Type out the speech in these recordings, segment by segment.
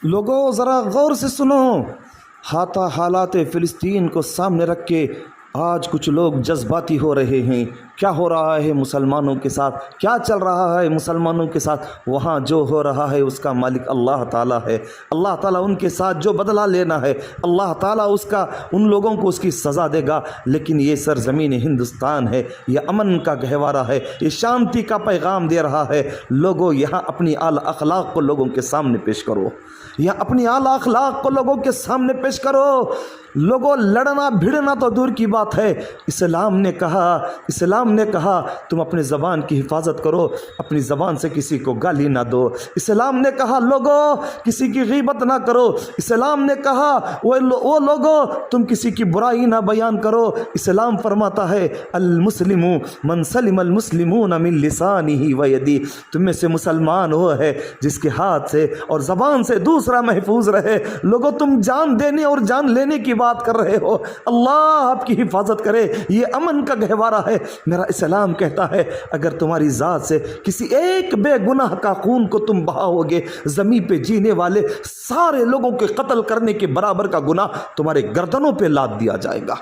لوگوں ذرا غور سے سنو، حالات فلسطین کو سامنے رکھ کے آج کچھ لوگ جذباتی ہو رہے ہیں۔ کیا ہو رہا ہے مسلمانوں کے ساتھ؟ کیا چل رہا ہے مسلمانوں کے ساتھ؟ وہاں جو ہو رہا ہے اس کا مالک اللہ تعالیٰ ہے۔ اللہ تعالیٰ ان کے ساتھ جو بدلہ لینا ہے اللہ تعالیٰ ان لوگوں کو اس کی سزا دے گا۔ لیکن یہ سرزمین ہندوستان ہے، یہ امن کا گہوارہ ہے، یہ شانتی کا پیغام دے رہا ہے۔ لوگوں یہاں اپنی اعلیٰ اخلاق کو لوگوں کے سامنے پیش کرو، یا اپنی اعلیٰ اخلاق کو لوگوں کے سامنے پیش کرو۔ لوگوں لڑنا بھڑنا تو دور کی بات ہے، اسلام نے کہا تم اپنی زبان کی حفاظت کرو، اپنی زبان سے کسی کو گالی نہ دو۔ اسلام نے کہا لوگوں کسی کی غیبت نہ کرو۔ اسلام نے کہا وہ لوگوں تم کسی کی برائی نہ بیان کرو۔ اسلام فرماتا ہے المسلم من سلم المسلمون من لسانہ و یدہ، تم میں سے مسلمان وہ ہے جس کے ہاتھ سے اور زبان سے دوسرا محفوظ رہے۔ لوگوں تم جان دینے اور جان لینے کی بات کر رہے ہو، اللہ آپ کی حفاظت کرے، یہ امن کا گہوارہ ہے۔ میرا اسلام کہتا ہے اگر تمہاری ذات سے کسی ایک بے گناہ کا خون کو تم بہاؤ گے، زمین پہ جینے والے سارے لوگوں کے قتل کرنے کے برابر کا گناہ تمہارے گردنوں پہ لاد دیا جائے گا۔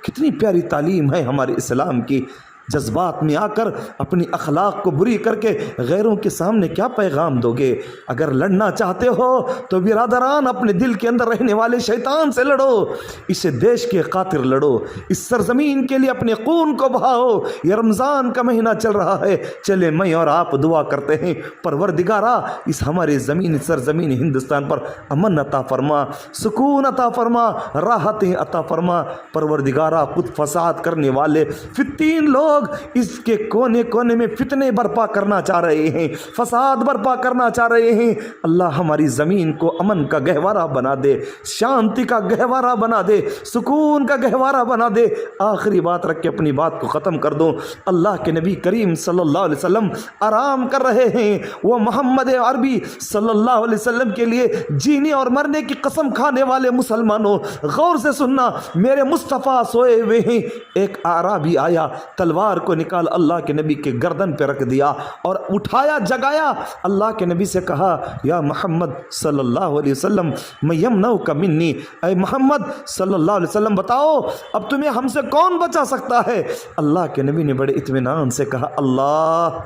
کتنی پیاری تعلیم ہے ہمارے اسلام کی۔ جذبات میں آ کر اپنی اخلاق کو بری کر کے غیروں کے سامنے کیا پیغام دو گے؟ اگر لڑنا چاہتے ہو تو برادران اپنے دل کے اندر رہنے والے شیطان سے لڑو، اس دیش کے خاطر لڑو، اس سرزمین کے لیے اپنے خون کو بہاؤ۔ یہ رمضان کا مہینہ چل رہا ہے، چلے میں اور آپ دعا کرتے ہیں پروردگارا اس ہمارے سرزمین ہندوستان پر امن عطا فرما، سکون عطا فرما، راحتیں عطا فرما۔ پروردگارا خود فساد کرنے والے فتین لوگ اس کے کونے کونے میں فتنے برپا کرنا چاہ رہے ہیں، فساد برپا کرنا چاہ رہے ہیں۔ اللہ ہماری زمین کو امن کا گہوارہ بنا دے، شانتی کا گہوارہ بنا دے، سکون کا گہوارہ بنا دے۔ آخری بات رکھ کے اپنی بات کو ختم کر دوں۔ اللہ کے نبی کریم صلی اللہ علیہ وسلم آرام کر رہے ہیں، وہ محمد عربی صلی اللہ علیہ وسلم کے لیے جینے اور مرنے کی قسم کھانے والے مسلمانوں غور سے سننا، میرے مصطفیٰ سوئے ہوئے ہیں۔ ایک اعرابی آیا، تلوار کو نکال اللہ کے نبی کے گردن پہ رکھ دیا اور اٹھایا، جگایا۔ اللہ کے نبی سے کہا یا محمد صلی اللہ علیہ وسلم میں یمنعک منی، اے محمد صلی اللہ علیہ وسلم بتاؤ اب تمہیں ہم سے کون بچا سکتا ہے؟ اللہ کے نبی نے بڑے اطمینان سے کہا اللہ۔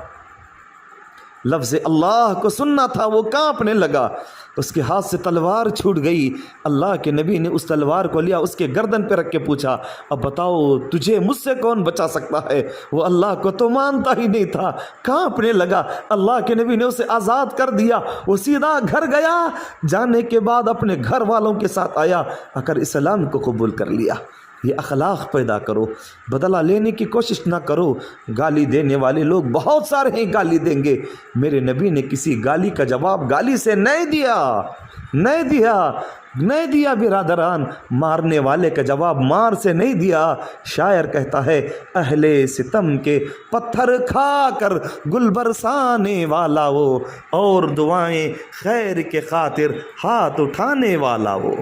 لفظ اللہ کو سننا تھا، وہ کانپنے لگا، اس کے ہاتھ سے تلوار چھوٹ گئی۔ اللہ کے نبی نے اس تلوار کو لیا، اس کے گردن پہ رکھ کے پوچھا اب بتاؤ تجھے مجھ سے کون بچا سکتا ہے؟ وہ اللہ کو تو مانتا ہی نہیں تھا، کانپنے لگا۔ اللہ کے نبی نے اسے آزاد کر دیا، وہ سیدھا گھر گیا۔ جانے کے بعد اپنے گھر والوں کے ساتھ آیا، آ کر اسلام کو قبول کر لیا۔ یہ اخلاق پیدا کرو، بدلہ لینے کی کوشش نہ کرو۔ گالی دینے والے لوگ بہت سارے ہیں، گالی دیں گے۔ میرے نبی نے کسی گالی کا جواب گالی سے نہیں دیا برادران، مارنے والے کا جواب مار سے نہیں دیا۔ شاعر کہتا ہے اہل ستم کے پتھر کھا کر گل برسانے والا وہ، اور دعائیں خیر کے خاطر ہاتھ اٹھانے والا وہ۔